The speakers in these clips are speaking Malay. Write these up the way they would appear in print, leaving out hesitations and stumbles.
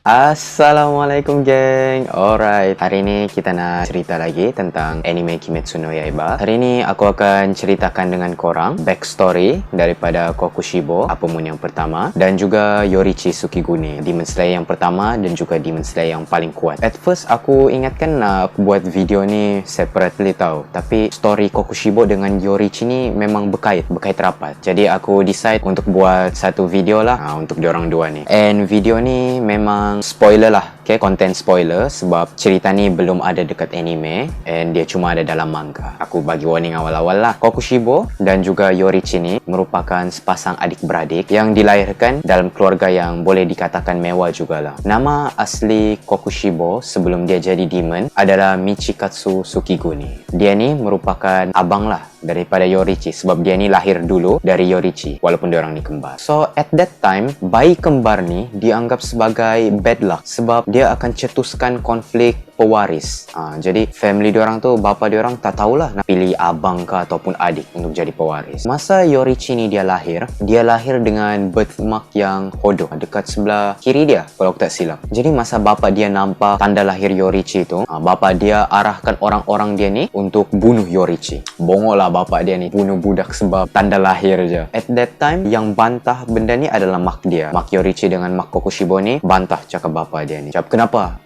Assalamualaikum geng. Alright, hari ini kita nak cerita lagi tentang anime Kimetsu no Yaiba. Hari ini aku akan ceritakan dengan korang backstory daripada Kokushibo, Apomon yang pertama, dan juga Yoriichi Tsukigune, Demon Slayer yang pertama dan juga Demon Slayer yang paling kuat. At first aku ingatkan nak buat video ni separately tau, tapi story Kokushibo dengan Yoriichi ni memang berkait rapat. Jadi aku decide untuk buat satu video lah untuk diorang dua ni. And video ni memang spoiler lah, okay? Content spoiler sebab cerita ni belum ada dekat anime and dia cuma ada dalam manga. Aku bagi warning awal-awal lah. Kokushibo dan juga Yoriichi ni merupakan sepasang adik-beradik yang dilahirkan dalam keluarga yang boleh dikatakan mewah jugalah. Nama asli Kokushibo sebelum dia jadi demon adalah Michikatsu Tsukigune. Dia ni merupakan abang lah daripada Yoriichi sebab dia ni lahir dulu dari Yoriichi walaupun dia orang ni kembar. So at that time, bayi kembar ni dianggap sebagai bad luck sebab dia akan cetuskan konflik pewaris. Jadi family diorang tu, bapa diorang tak tahulah nak pilih abang ke ataupun adik untuk jadi pewaris. Masa Yoriichi ni dia lahir dengan birthmark yang hodoh dekat sebelah kiri dia kalau aku tak silap. Jadi masa bapa dia nampak tanda lahir Yoriichi tu, bapa dia arahkan orang-orang dia ni untuk bunuh Yoriichi. Bongok lah bapa dia ni bunuh budak sebab tanda lahir je. At that time yang bantah benda ni adalah mak dia. Mak Yoriichi dengan mak Kokushibo ni bantah cakap bapa dia ni. Cakap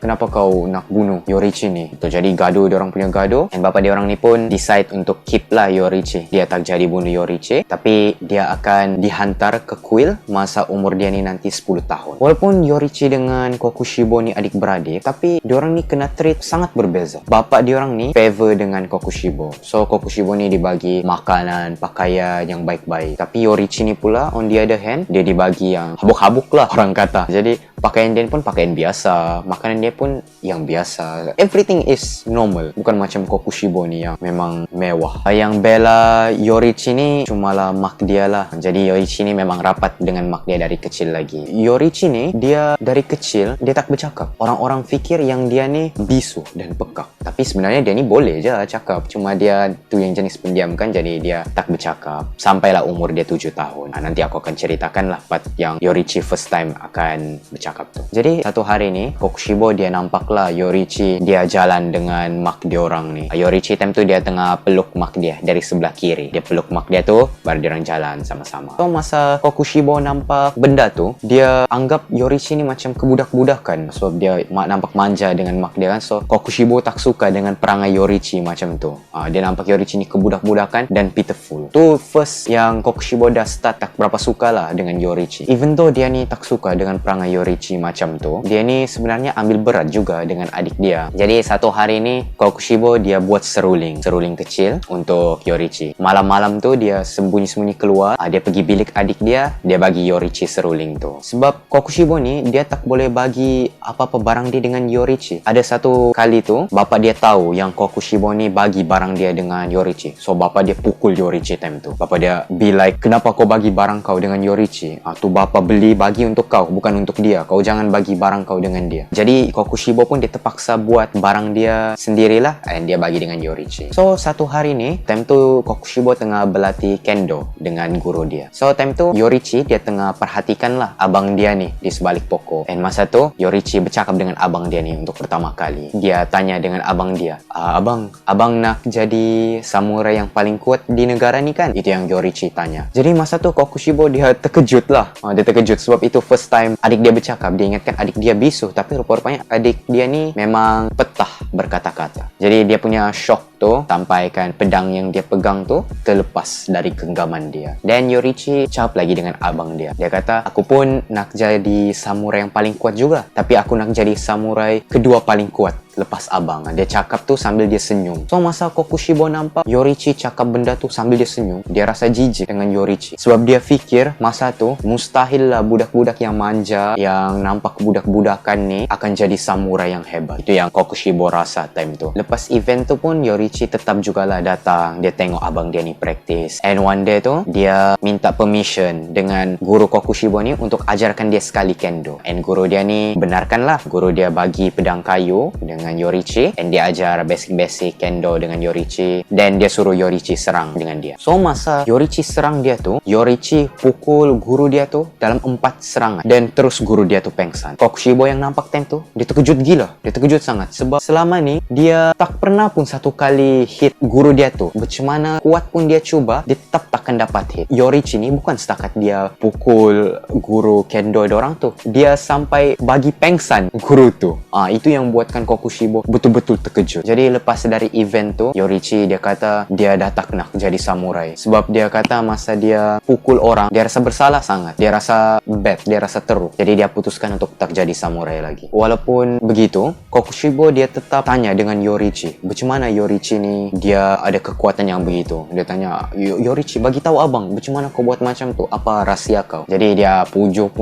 kenapa kau nak bunuh Yoriichi ni? Itu jadi gaduh, diorang punya gaduh. Dan bapa diorang ni pun decide untuk keep lah Yoriichi. Dia tak jadi bunuh Yoriichi, tapi dia akan dihantar ke kuil masa umur dia ni nanti 10 tahun. Walaupun Yoriichi dengan Kokushibo ni adik-beradik, tapi diorang ni kena treat sangat berbeza. Bapa diorang ni favor dengan Kokushibo. So Kokushibo ni dibagi makanan, pakaian yang baik-baik. Tapi Yoriichi ni pula on the other hand, dia dibagi yang habuk-habuk lah orang kata. Jadi pakaian dia pun pakaian biasa, makanan dia pun yang biasa. Everything is normal. Bukan macam Kokushibo ni yang memang mewah. Yang bela Yoriichi ni cumalah mak dia lah. Jadi Yoriichi ni memang rapat dengan mak dia dari kecil lagi. Yoriichi ni dia dari kecil dia tak bercakap. Orang-orang fikir yang dia ni bisu dan pekak. Tapi sebenarnya dia ni boleh je cakap. Cuma dia tu yang jenis pendiam kan, jadi dia tak bercakap. Sampailah umur dia 7 tahun. Nanti aku akan ceritakan lah part yang Yoriichi first time akan bercakap tu. Jadi satu hari ni Kokushibo dia nampaklah Yoriichi dia jalan dengan mak diorang ni. Yoriichi time tu dia tengah peluk mak dia dari sebelah kiri. Dia peluk mak dia tu, baru diorang jalan sama-sama. So masa Kokushibo nampak benda tu, dia anggap Yoriichi ni macam kebudak-budakan sebab dia nampak manja dengan mak dia kan. So Kokushibo tak suka dengan perangai Yoriichi macam tu. Dia nampak Yoriichi ni kebudak-budakan dan pitiful. Tu first yang Kokushibo dah start tak berapa suka lah dengan Yoriichi. Even though dia ni tak suka dengan perangai Yoriichi macam tu, dia ni sebenarnya ambil berat juga dengan adik dia. Jadi satu hari ni Kokushibo dia buat seruling kecil untuk Yoriichi. Malam-malam tu dia sembunyi-sembunyi keluar, dia pergi bilik adik dia bagi Yoriichi seruling tu. Sebab Kokushibo ni dia tak boleh bagi apa-apa barang dia dengan Yoriichi. Ada satu kali tu bapa dia tahu yang Kokushibo ni bagi barang dia dengan Yoriichi. So bapa dia pukul Yoriichi time tu. Bapa dia be like, kenapa kau bagi barang kau dengan Yoriichi? Tu bapa beli bagi untuk kau, bukan untuk dia. Kau jangan bagi barang kau dengan dia. Jadi Kokushibo pun dia terpaksa buat barang dia sendirilah dan dia bagi dengan Yoriichi. So satu hari ni, time tu Kokushibo tengah berlatih kendo dengan guru dia. So time tu Yoriichi dia tengah perhatikan lah abang dia ni di sebalik pokok. And masa tu Yoriichi bercakap dengan abang dia ni untuk pertama kali. Dia tanya dengan abang dia, abang nak jadi samurai yang paling kuat di negara ni kan? Itu yang Yoriichi tanya. Jadi masa tu Kokushibo dia terkejut lah. Dia terkejut sebab itu first time adik dia bercakap. Dia ingatkan adik dia bisu, tapi rupa-rupanya adik dia ni memang petah berkata-kata. Jadi dia punya shock tu sampaikan pedang yang dia pegang tu terlepas dari genggaman dia. Dan Yoriichi cakap lagi dengan abang dia. Dia kata, aku pun nak jadi samurai yang paling kuat juga, tapi aku nak jadi samurai kedua paling kuat lepas abang. Dia cakap tu sambil dia senyum. So masa Kokushibo nampak Yoriichi cakap benda tu sambil dia senyum, dia rasa jijik dengan Yoriichi. Sebab dia fikir masa tu mustahil lah budak-budak yang manja, yang nampak budak-budakan ni akan jadi samurai yang hebat. Itu yang Kokushibo rasa time tu. Lepas event tu pun Yoriichi tetap jugalah datang. Dia tengok abang dia ni practice. And one day tu dia minta permission dengan guru Kokushibo ni untuk ajarkan dia sekali kendo. And guru dia ni benarkan lah. Guru dia bagi pedang kayu dengan dengan Yorichi, dan dia ajar basic-basic kendo dengan Yorichi, dan dia suruh Yorichi serang dengan dia. So masa Yorichi serang dia tuh, Yorichi pukul guru dia tuh dalam 4 serangan, dan terus guru dia tuh pengsan. Kokushibo yang nampak time tuh, dia terkejut gila, dia terkejut sangat, sebab selama ni dia tak pernah pun satu kali hit guru dia tuh. Macam mana kuat pun dia cuba, dia tetap takkan dapat hit. Yorichi ni bukan setakat dia pukul guru kendo dorang tuh, dia sampai bagi pengsan guru tuh. Itu yang buatkan Kokushibo betul-betul terkejut. Jadi lepas dari event tuh, Yorichi dia kata dia dah tak nak jadi samurai, sebab dia kata masa dia pukul orang, dia rasa bersalah sangat, dia rasa bad, dia rasa teruk. Jadi dia putuskan untuk tak jadi samurai lagi. Walaupun begitu, Kokushibo dia tetap tanya dengan Yorichi, macam mana Yorichi ni dia ada kekuatan yang begitu. Dia tanya, Yorichi bagi tahu abang, macam mana kau buat macam tu, apa rahsia kau? Jadi dia pujuk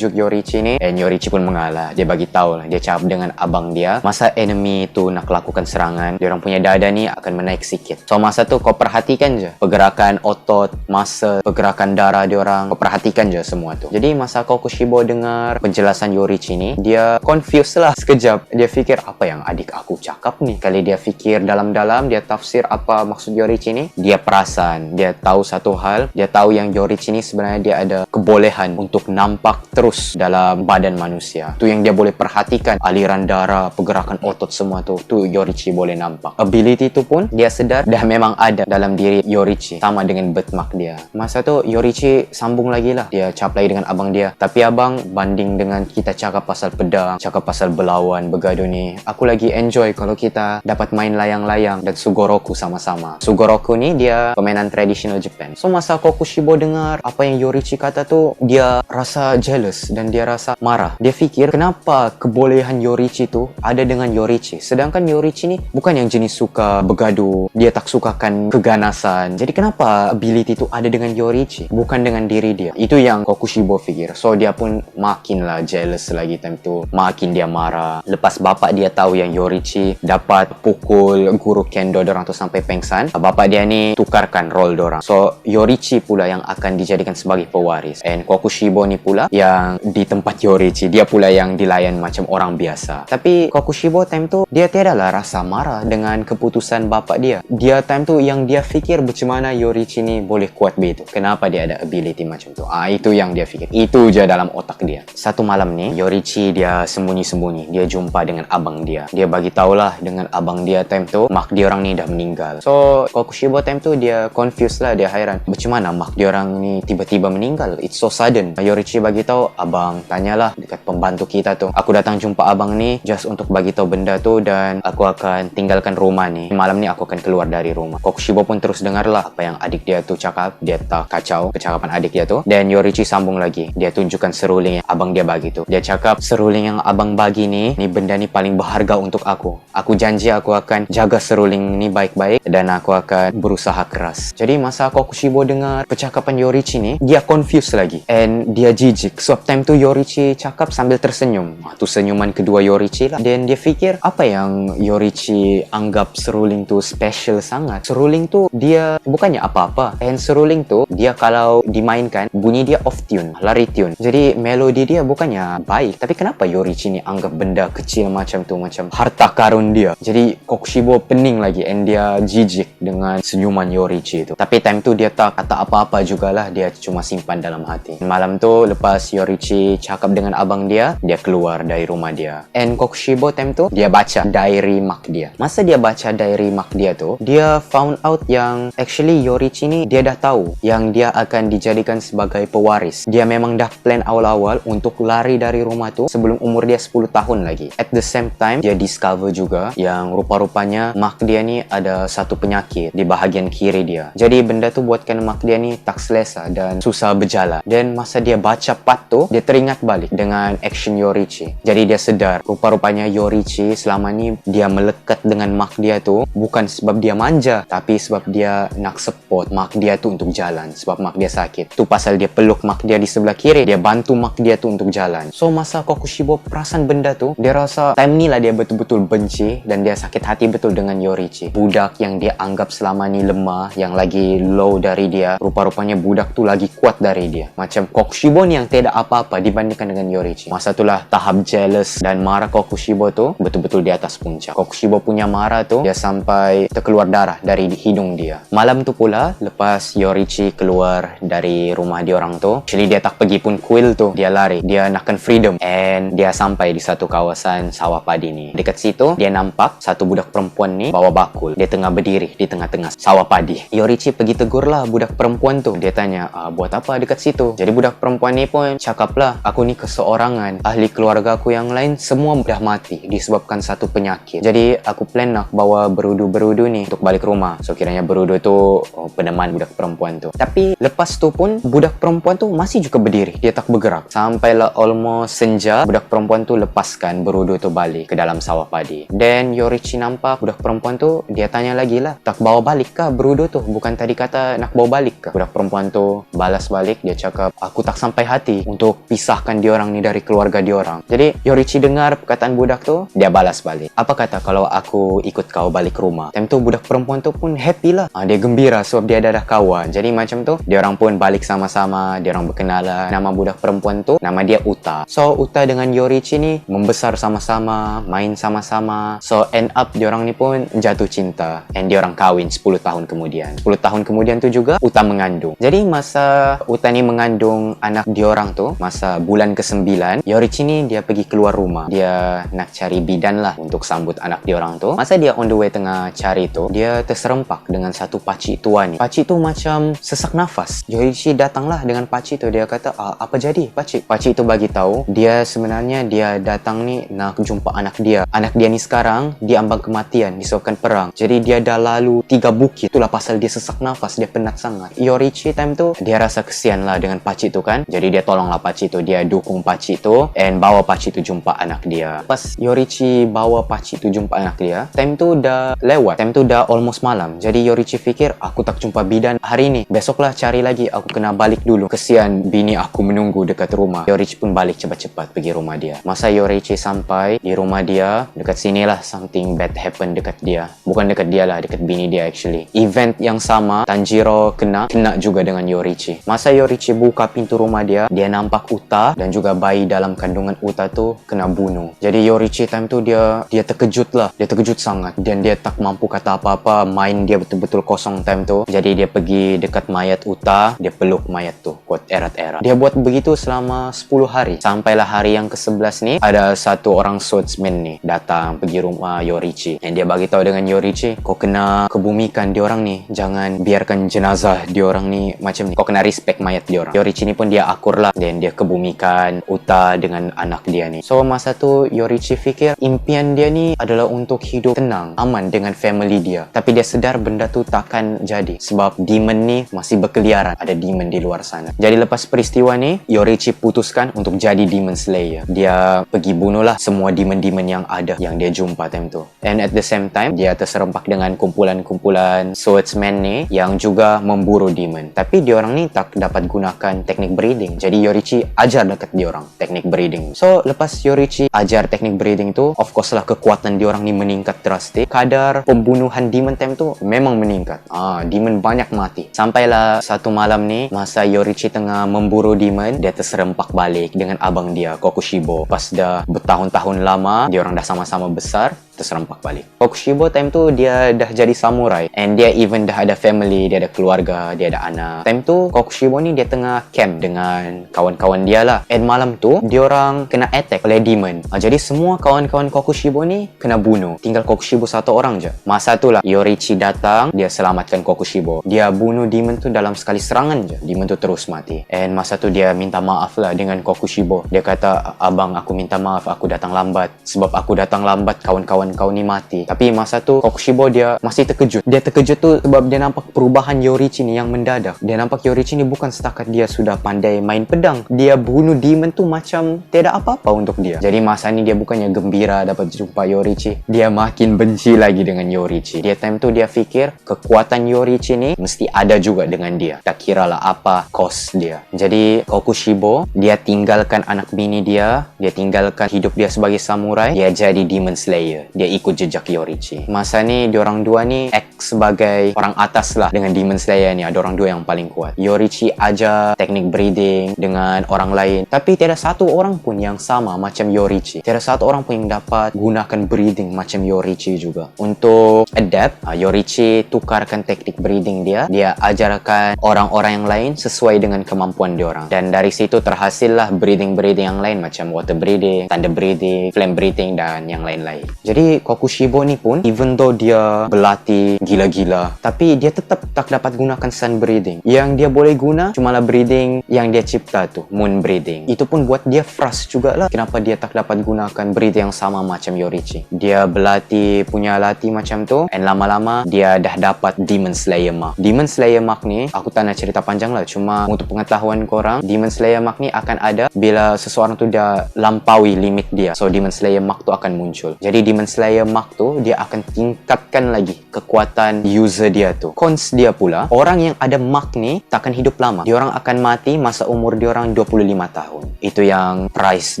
Yorichi ni, dan Yorichi pun mengalah. Dia bagi tahu lah, dia cakap dengan abang dia, masa enemy tu nak lakukan serangan, dia orang punya dada ni akan menaik sikit. So masa tu kau perhatikan je pergerakan otot, muscle, pergerakan darah dia orang, kau perhatikan je semua tu. Jadi masa Kokushibo dengar penjelasan Yorichi ni, dia confused lah sekejap. Dia fikir, apa yang adik aku cakap ni? Kali dia fikir dalam-dalam, dia tafsir apa maksud Yorichi ni, dia perasan, dia tahu satu hal, dia tahu yang Yorichi ni sebenarnya dia ada kebolehan untuk nampak terus dalam badan manusia. Tu yang dia boleh perhatikan, aliran darah, pergerakan otot semua tu Yorichi boleh nampak. Ability tu pun dia sedar dah memang ada dalam diri Yorichi, sama dengan birthmark dia. Masa tu Yorichi sambung lagi lah, dia cakap lagi dengan abang dia, tapi abang, banding dengan kita cakap pasal pedang, cakap pasal berlawan, bergaduh ni, aku lagi enjoy kalau kita dapat main layang-layang dan Sugoroku sama-sama. Sugoroku ni dia permainan tradisional Japan. So masa Kokushibo dengar apa yang Yorichi kata tu, dia rasa jealous dan dia rasa marah. Dia fikir, kenapa kebolehan Yorichi tu ada dengan Yorichi, sedangkan Yorichi ni bukan yang jenis suka bergaduh, dia tak sukakan keganasan. Jadi kenapa ability tu ada dengan Yorichi, bukan dengan diri dia? Itu yang Kokushibo fikir. So dia pun makinlah jealous lagi time tu, makin dia marah. Lepas bapak dia tahu yang Yorichi dapat pukul guru kendo dorang tu sampai pengsan, bapak dia ni tukarkan role dorang. So Yorichi pula yang akan dijadikan sebagai pewaris, and Kokushibo ni pula yang di tempat Yorichi, dia pula yang dilayan macam orang biasa. Tapi Kokushibo time tu dia tiadalah rasa marah dengan keputusan bapak dia. Dia time tu yang dia fikir, macam mana Yorichi ni boleh kuat begitu, kenapa dia ada ability macam tu. Itu yang dia fikir, itu je dalam otak dia. Satu malam ni Yorichi dia sembunyi-sembunyi, dia jumpa dengan abang dia. Dia bagi tahulah dengan abang dia time tu mak dia orang ni dah meninggal. So Kokushibo time tu dia confused lah, dia hairan, macam mana mak dia orang ni tiba-tiba meninggal, it's so sudden. Yorichi bagi tahu, abang tanyalah dekat pembantu kita tu, aku datang jumpa abang ni just untuk bagi tahu benda tu, dan aku akan tinggalkan rumah ni, malam ni aku akan keluar dari rumah. Kokushibo pun terus dengarlah apa yang adik dia tu cakap, dia tak kacau kecakapan adik dia tu. Dan Yorichi sambung lagi, dia tunjukkan seruling yang abang dia bagi tu. Dia cakap, seruling yang abang bagi ni benda ni paling berharga untuk aku janji aku akan jaga seruling ni baik-baik, dan aku akan berusaha keras. Jadi masa Kokushibo dengar percakapan Yorichi ni, dia confused lagi, and dia jijik. So time tu Yorichi cakap sambil tersenyum. Tu senyuman kedua Yorichi lah. Dan dia fikir, apa yang Yorichi anggap seruling tu special sangat. Seruling tu dia bukannya apa-apa, and seruling tu dia kalau dimainkan bunyi dia off tune, lari tune. Jadi melodi dia bukannya baik, tapi kenapa Yorichi ni anggap benda kecil macam tu macam harta karun dia? Jadi Kokushibo pening lagi, and dia jijik dengan senyuman Yorichi tu. Tapi time tu dia tak kata apa-apa jugalah, dia cuma simpan dalam hati. Malam tu lepas Yorichi cakap dengan abang dia keluar dari rumah dia, and Kokushibo time tu dia baca diary mak dia. Masa dia baca diary mak dia tu, dia found out yang actually Yorichi ni dia dah tahu yang dia akan dijadikan sebagai pewaris. Dia memang dah plan awal-awal untuk lari dari rumah tu sebelum umur dia 10 tahun lagi. At the same time, dia discover juga yang rupa-rupanya mak dia ni ada satu penyakit di bahagian kiri dia. Jadi benda tu buatkan mak dia ni tak selesa dan susah berjalan. Dan masa dia baca part tu, dia teringat balik dengan action Yorichi. Jadi dia sedar rupa-rupanya Yorichi selama ni dia melekat dengan mak dia tu bukan sebab dia manja, tapi sebab dia nak support mak dia tu untuk jalan, sebab mak dia sakit. Tu pasal dia peluk mak dia di sebelah kiri, dia bantu mak dia tu untuk jalan. So masa Kokushibo perasan benda tu, dia rasa time ni lah dia betul-betul benci dan dia sakit hati betul dengan Yorichi. Budak yang dia anggap selama ni lemah, yang lagi low dari dia, rupa-rupanya budak tu lagi kuat dari dia. Macam Kokushibo ni yang tidak apa-apa dibandingkan dengan Yorichi. Masa itulah tahap jealous dan marah Kokushibo tu betul-betul di atas puncak. Kokushibo punya marah tuh, dia sampai terkeluar darah dari hidung dia. Malam tu pula, lepas Yorichi keluar dari rumah diorang tuh, actually dia tak pergi pun kuil tuh, dia lari, dia nakkan freedom, and dia sampai di satu kawasan sawah padi ni. Dekat situ, dia nampak satu budak perempuan ni bawa bakul. Dia tengah berdiri di tengah-tengah sawah padi. Yorichi pergi tegur lah budak perempuan tu. Dia tanya, buat apa dekat situ? Jadi budak perempuan ni pun cakap lah, aku ni keseorangan, ahli keluarga aku yang lain semua dah mati disebabkan satu penyakit. Jadi aku plan nak bawa berudu-berudu ni untuk balik rumah. So kiranya berudu tu peneman budak perempuan tu. Tapi lepas tu pun budak perempuan tu masih juga berdiri, dia tak bergerak. Sampailah almost senja, budak perempuan tu lepaskan berudu tu balik ke dalam sawah padi. Then Yorichi nampak budak perempuan tu, dia tanya lagi lah, tak bawa balik kah berudu tu? Bukan tadi kata nak bawa balik kah? Budak perempuan tu balas balik, dia cakap, aku tak sampai hati untuk pisahkan diorang ni dari keluarga diorang. Jadi Yorichi dengar perkataan budak tu, dia balas balik, apa kata kalau aku ikut kau balik rumah? Time tu budak perempuan tu pun happy lah, dia gembira sebab dia ada kawan. Jadi macam tu diorang pun balik sama-sama, diorang berkenalan. Nama budak perempuan tu, nama dia Uta. So Uta dengan Yorichi ni membesar sama-sama, main sama-sama. So end up diorang ni pun jatuh cinta, and diorang kahwin 10 tahun kemudian. 10 tahun kemudian tu juga Uta mengandung. Jadi masa Uta ni mengandung anak diorang tu, masa bulan ke-9, Yorichi ni dia pergi keluar rumah. Dia nak cari bidan lah untuk sambut anak diorang tu. Masa dia on the way tengah cari tu, dia terserempak dengan satu pakcik tua ni. Pakcik tu macam sesak nafas. Yorichi datanglah dengan pakcik tu. Dia kata, apa jadi pakcik? Pakcik tu bagi tahu dia sebenarnya dia datang ni nak jumpa anak dia. Anak dia ni sekarang diambang kematian disebabkan perang. Jadi dia dah lalu 3 bukit. Itulah pasal dia sesak nafas, dia penat sangat. Yorichi time tu dia rasa kesian lah dengan pakcik tu kan. Jadi dia tolonglah pakcik tu, dia dukung pakcik tu and bawa pakcik tu jumpa anak dia. Pas Yorichi bawa pakcik tu jumpa anak dia, time tu dah lewat, time tu dah almost malam. Jadi Yorichi fikir, aku tak jumpa bidan hari ni, besoklah cari lagi, aku kena balik dulu, kesian bini aku menunggu dekat rumah. Yorichi pun balik cepat-cepat pergi rumah dia. Masa Yorichi sampai di rumah dia, dekat sinilah something bad happen dekat dia. Bukan dekat dia lah, dekat bini dia actually. Event yang sama Tanjiro kena juga dengan Yorichi. Masa Yorichi buka pintu rumah dia nampak Uta dan juga bayi dalam kandungan Uta tu kena bunuh. Jadi Yorichi time tu dia terkejut lah, dia terkejut sangat dan dia tak mampu kata apa-apa, mind dia betul-betul kosong time tu. Jadi dia pergi dekat mayat Uta, dia peluk mayat tu kuat erat-erat. Dia buat begitu selama 10 hari. Sampailah hari yang ke-11 ni, ada satu orang swordsman ni datang pergi rumah Yorichi dan dia bagi tahu dengan Yorichi, kau kena kebumikan diorang ni, jangan biarkan jenazah diorang ni macam ni, kau kena respect mayat diorang. Yorichi ni pun dia akur lah dan dia kebumikan Uta dengan anak dia ni. So masa tu Yorichi fikir impian dia ni adalah untuk hidup tenang, aman dengan family dia. Tapi dia sedar benda tu takkan jadi sebab demon ni masih berkeliaran, ada demon di luar sana. Jadi lepas peristiwa ni, Yorichi putuskan untuk jadi demon slayer. Dia pergi bunuhlah semua demon-demon yang ada yang dia jumpa time tu. And at the same time, dia terserempak dengan kumpulan-kumpulan swordsman ni yang juga memburu demon. Tapi diorang ni tak dapat gunakan teknik breeding. Jadi Yorichi ajar dekat diorang teknik breeding. So lepas Yorichi ajar teknik breeding tu, of course lah kekuatan diorang ni meningkat drastis. Kadar pembunuhan demon time tu memang meningkat. Demon banyak mati. Sampailah satu malam ni, masa Yorichi tengah memburu demon, dia terserempak balik dengan abang dia, Kokushibo. Pas dah bertahun-tahun lama, diorang dah sama-sama besar, terserempak balik. Kokushibo time tu dia dah jadi samurai and dia even dah ada family, dia ada keluarga, dia ada anak. Time tu Kokushibo ni dia tengah camp dengan kawan-kawan dia lah. And malam tu diorang kena attack oleh demon. Jadi semua kawan-kawan Kokushibo ni kena bunuh. Tinggal Kokushibo satu orang je. Masa tu lah Yorichi datang, dia selamatkan Kokushibo. Dia bunuh demon tu dalam sekali serangan je. Demon tu terus mati. And masa tu dia minta maaf lah dengan Kokushibo. Dia kata, abang aku minta maaf, aku datang lambat. Sebab aku datang lambat kawan-kawan kau ni mati. Tapi masa tu Kokushibo dia masih terkejut. Dia terkejut tu sebab dia nampak perubahan Yorichi ni yang mendadak. Dia nampak Yorichi ni bukan setakat dia sudah pandai main pedang, dia bunuh demon tu macam tiada apa-apa untuk dia. Jadi masa ni dia bukannya gembira dapat jumpa Yorichi, dia makin benci lagi dengan Yorichi. Dia time tu dia fikir kekuatan Yorichi ni mesti ada juga dengan dia, tak kira lah apa cost dia. Jadi Kokushibo dia tinggalkan anak bini dia tinggalkan hidup dia sebagai samurai, dia jadi demon slayer. Dia ikut jejak Yorichi. Masa ni diorang dua ni ex sebagai orang atas lah dengan Demon Slayer ni. Ada orang dua yang paling kuat. Yorichi ajar teknik breathing dengan orang lain, tapi tiada satu orang pun yang sama macam Yorichi. Tiada satu orang pun yang dapat gunakan breathing macam Yorichi juga. Untuk adapt, Yorichi tukarkan teknik breathing dia ajarkan orang-orang yang lain sesuai dengan kemampuan dia orang. Dan dari situ terhasillah breathing-breathing yang lain macam water breathing, thunder breathing, flame breathing dan yang lain-lain. Jadi Kokushibo ni pun even though dia berlatih gila-gila, tapi dia tetap tak dapat gunakan sun breathing. Yang dia boleh guna cumalah breathing yang dia cipta tu, moon breathing. Itu pun buat dia frust jugalah. Kenapa dia tak dapat gunakan breathing yang sama macam Yorichi. Dia berlatih punya latih macam tu, and lama-lama dia dah dapat Demon Slayer Mark. Demon Slayer Mark ni aku tak nak cerita panjang lah, cuma untuk pengetahuan korang, Demon Slayer Mark ni akan ada bila seseorang tu dah lampaui limit dia. So Demon Slayer Mark tu akan muncul. Jadi Demon Slayer Mark tu dia akan tingkatkan lagi kekuatan user dia tu. Cons dia pula, orang yang ada mark ni takkan hidup lama. Diorang akan mati masa umur diorang 25 tahun. Itu yang price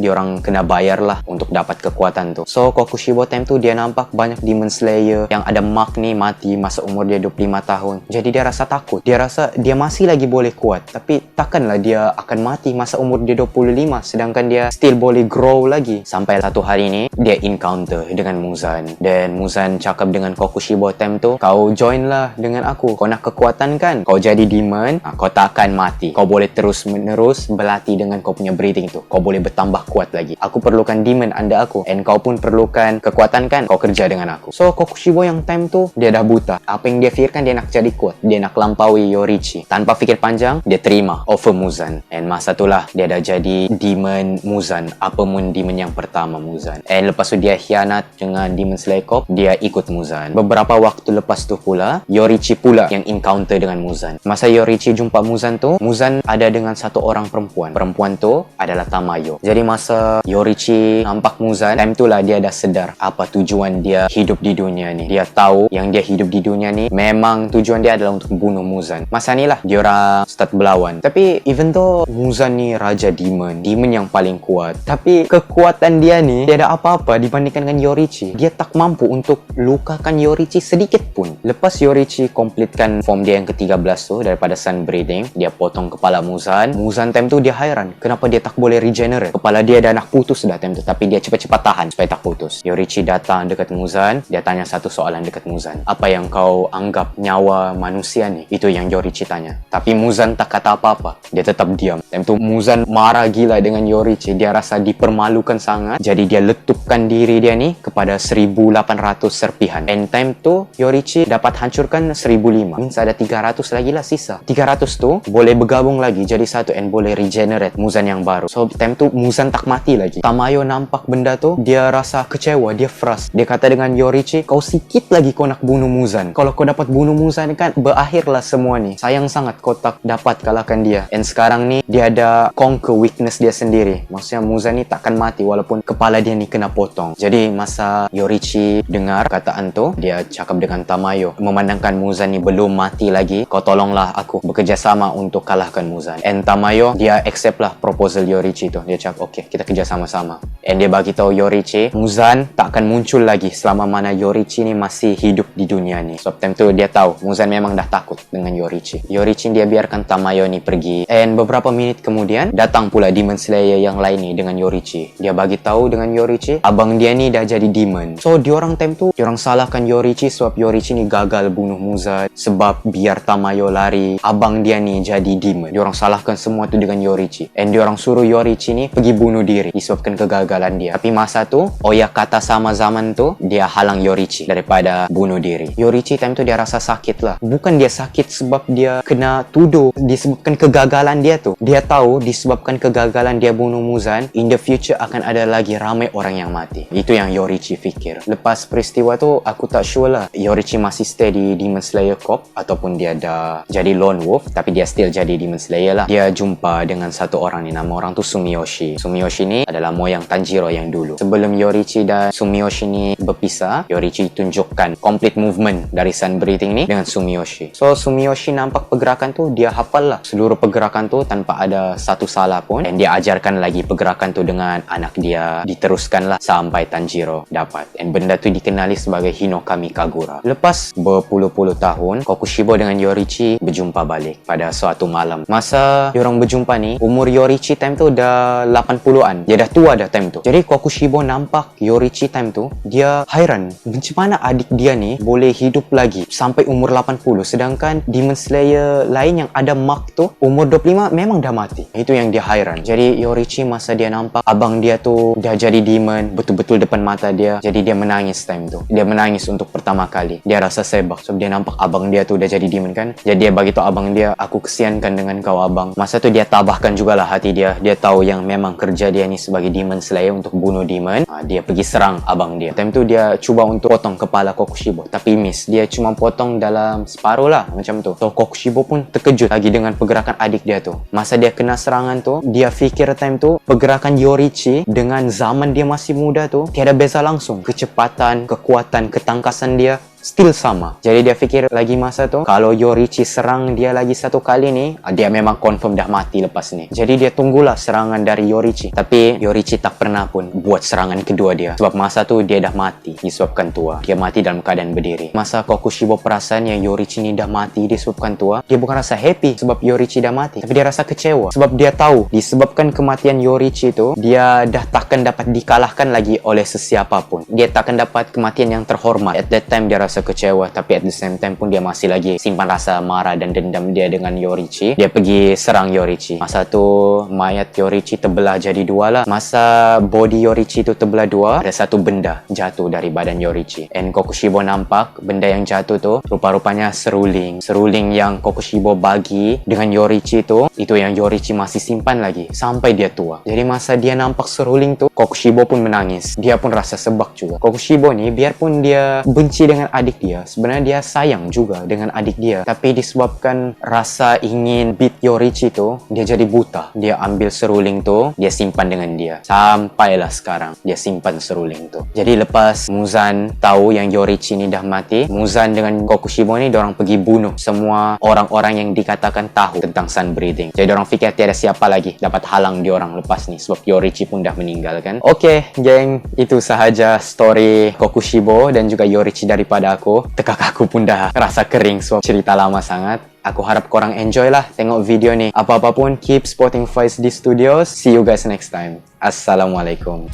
diorang kena bayar lah untuk dapat kekuatan tu. So Kokushibo time tu dia nampak banyak Demon Slayer yang ada mark ni mati masa umur dia 25 tahun. Jadi dia rasa takut. Dia rasa dia masih lagi boleh kuat, tapi takkanlah dia akan mati masa umur dia 25 sedangkan dia still boleh grow lagi. Sampai satu hari ni dia encounter dengan Muzan, dan Muzan cakap dengan Kokushibo time tu, kau join lah dengan aku. Kau nak kekuatan kan? Kau jadi demon, kau tak akan mati. Kau boleh terus menerus berlatih dengan kau punya breathing tu. Kau boleh bertambah kuat lagi. Aku perlukan demon anda aku, and kau pun perlukan kekuatan kan? Kau kerja dengan aku. So Kokushibo yang time tu dia dah buta. Apa yang dia fikirkan, dia nak jadi kuat. Dia nak lampaui Yorichi. Tanpa fikir panjang, dia terima offer Muzan. And masa itulah dia dah jadi demon Muzan. Apa pun demon yang pertama Muzan. And lepas tu dia hianat dengan Demon Slayer Corp. Dia ikut Muzan. Beberapa waktu lepas tu pula, Yorichi pula yang encounter dengan Muzan. Masa Yorichi jumpa Muzan tu, Muzan ada dengan satu orang perempuan. Perempuan tu adalah Tamayo. Jadi masa Yorichi nampak Muzan, time tu lah dia dah sedar apa tujuan dia hidup di dunia ni. Dia tahu yang dia hidup di dunia ni memang tujuan dia adalah untuk bunuh Muzan. Masa ni lah diorang start berlawan. Tapi even though Muzan ni raja demon yang paling kuat, tapi kekuatan dia ni tiada apa-apa dibandingkan dengan Yorichi. Dia tak mampu untuk lukakan Yorichi sedikit pun. Lepas Yorichi completekan form dia yang ke-13 tu daripada sun breathing, dia potong kepala Muzan. Muzan time tu dia hairan kenapa dia tak boleh regenerate. Kepala dia dah nak putus dah time tu, tapi dia cepat-cepat tahan supaya tak putus. Yorichi datang dekat Muzan, dia tanya satu soalan dekat Muzan. Apa yang kau anggap nyawa manusia ni? Itu yang Yorichi tanya. Tapi Muzan tak kata apa-apa. Dia tetap diam. Time tu Muzan marah gila dengan Yorichi. Dia rasa dipermalukan sangat. Jadi dia letupkan diri dia ni kepada 1800 serpihan. And time tu Yorichi dapat hancurkan 1005. Means ada 300 lagi lah sisa. 300 tu boleh bergabung lagi jadi satu and boleh regenerate Muzan yang baru. So time tu Muzan tak mati lagi. Tamayo nampak benda tu, dia rasa kecewa, dia frust. Dia kata dengan Yorichi, kau sikit lagi kau nak bunuh Muzan. Kalau kau dapat bunuh Muzan kan berakhirlah semua ni. Sayang sangat kau tak dapat kalahkan dia. And sekarang ni dia ada conquer weakness dia sendiri. Maksudnya Muzan ni takkan mati walaupun kepala dia ni kena potong. Jadi masa Yorichi dengar kataan tu, dia cakap dengan Tamayo, memandangkan Muzan ni belum mati lagi, kau tolonglah aku bekerjasama untuk kalahkan Muzan. And Tamayo dia accept lah proposal Yorichi tu. Dia cakap okay, kita kerja sama-sama. And dia bagi tahu Yorichi, Muzan tak akan muncul lagi selama mana Yorichi ni masih hidup di dunia ni. So time tu dia tahu Muzan memang dah takut dengan Yorichi. Yorichi dia biarkan Tamayo ni pergi. And beberapa minit kemudian datang pula Demon Slayer yang lain ni dengan Yorichi. Dia bagi tahu dengan Yorichi, abang dia ni dah jadi demon. So diorang time tu diorang salahkan Yorichi sebab Yorichi ni gagal bunuh Muzan sebab biar Tamayo lari, abang dia ni jadi demon. Diorang salahkan semua tu dengan Yorichi. And diorang suruh Yorichi ni pergi bunuh diri disebabkan kegagalan dia. Tapi masa tu Oyakata sama zaman tu dia halang Yorichi daripada bunuh diri. Yorichi time tu dia rasa sakit lah. Bukan dia sakit sebab dia kena tuduh disebabkan kegagalan dia tu. Dia tahu disebabkan kegagalan dia bunuh Muzan, in the future akan ada lagi ramai orang yang mati. Itu yang Yorichi fikir. Lepas peristiwa tu aku tak sure lah Yorichi masih stay di Demon Slayer Corp ataupun dia dah jadi lone wolf, tapi dia still jadi Demon Slayer lah. Dia jumpa dengan satu orang ni, nama orang tu Sumiyoshi. Sumiyoshi ni adalah moyang Tanjiro yang dulu. Sebelum Yorichi dan Sumiyoshi ni berpisah, Yorichi tunjukkan complete movement dari sun breathing ni dengan Sumiyoshi. So Sumiyoshi nampak pergerakan tu, dia hafal lah seluruh pergerakan tu tanpa ada satu salah pun. Dan dia ajarkan lagi pergerakan tu dengan anak dia. Diteruskan lah sampai Tanjiro dapat. And benda tu dikenali sebagai Hinokami Kagura. Lepas Lepas berpuluh-puluh tahun, Kokushibo dengan Yorichi berjumpa balik pada suatu malam. Masa diorang berjumpa ni, umur Yorichi time tu dah 80-an. Dia dah tua dah time tu. Jadi Kokushibo nampak Yorichi time tu, dia hairan macam mana adik dia ni boleh hidup lagi sampai umur 80, sedangkan Demon Slayer lain yang ada mark tu umur 25 memang dah mati. Itu yang dia hairan. Jadi Yorichi masa dia nampak abang dia tu dah jadi demon betul-betul depan mata dia, jadi dia menangis time tu. Dia menangis untuk pertama kali. Dia rasa sebab sebab dia nampak abang dia tu dah jadi demon kan. Jadi dia beritahu abang dia, aku kesiankan dengan kau abang. Masa tu dia tabahkan jugalah hati dia. Dia tahu yang memang kerja dia ni sebagai Demon Slayer untuk bunuh demon. Dia pergi serang abang dia. Time tu dia cuba untuk potong kepala Kokushibo, tapi miss. Dia cuma potong dalam separuh lah macam tu. So Kokushibo pun terkejut lagi dengan pergerakan adik dia tu. Masa dia kena serangan tu, dia fikir time tu pergerakan Yorichi dengan zaman dia masih muda tu tiada beza langsung. Kecepatan, kekuatan, ketangkasan dia still sama. Jadi dia fikir lagi masa tu, kalau Yorichi serang dia lagi satu kali ni, dia memang confirm dah mati lepas ni. Jadi dia tunggulah serangan dari Yorichi. Tapi Yorichi tak pernah pun buat serangan kedua dia. Sebab masa tu dia dah mati disebabkan tua. Dia mati dalam keadaan berdiri. Masa Kokushibo perasan yang Yorichi ni dah mati disebabkan tua, dia bukan rasa happy sebab Yorichi dah mati, tapi dia rasa kecewa. Sebab dia tahu disebabkan kematian Yorichi tu, dia dah takkan dapat dikalahkan lagi oleh sesiapa pun. Dia takkan dapat kematian yang terhormat. At that time dia rasa kecewa, tapi at the same time pun dia masih lagi simpan rasa marah dan dendam dia dengan Yorichi. Dia pergi serang Yorichi. Masa tu mayat Yorichi terbelah jadi dua lah. Masa body Yorichi tu terbelah dua, ada satu benda jatuh dari badan Yorichi. And Kokushibo nampak benda yang jatuh tu rupa-rupanya seruling. Seruling yang Kokushibo bagi dengan Yorichi tu, itu yang Yorichi masih simpan lagi sampai dia tua. Jadi masa dia nampak seruling tu, Kokushibo pun menangis. Dia pun rasa sebab juga. Kokushibo ni biarpun dia benci dengan adik dia, sebenarnya dia sayang juga dengan adik dia, tapi disebabkan rasa ingin beat Yorichi tu, dia jadi buta. Dia ambil seruling tu, dia simpan dengan dia sampailah sekarang dia simpan seruling tu. Jadi lepas Muzan tahu yang Yorichi ni dah mati, Muzan dengan Kokushibo ni diorang pergi bunuh semua orang-orang yang dikatakan tahu tentang sun breathing. Jadi diorang fikir tiada siapa lagi dapat halang diorang lepas ni sebab Yorichi pun dah meninggal kan. Okay geng, itu sahaja story Kokushibo dan juga Yorichi daripada aku. Tekak aku pun dah rasa kering sebab cerita lama sangat. Aku harap korang enjoy lah tengok video ni. Apa-apa pun, keep supporting Faiz di Studios. See you guys next time. Assalamualaikum.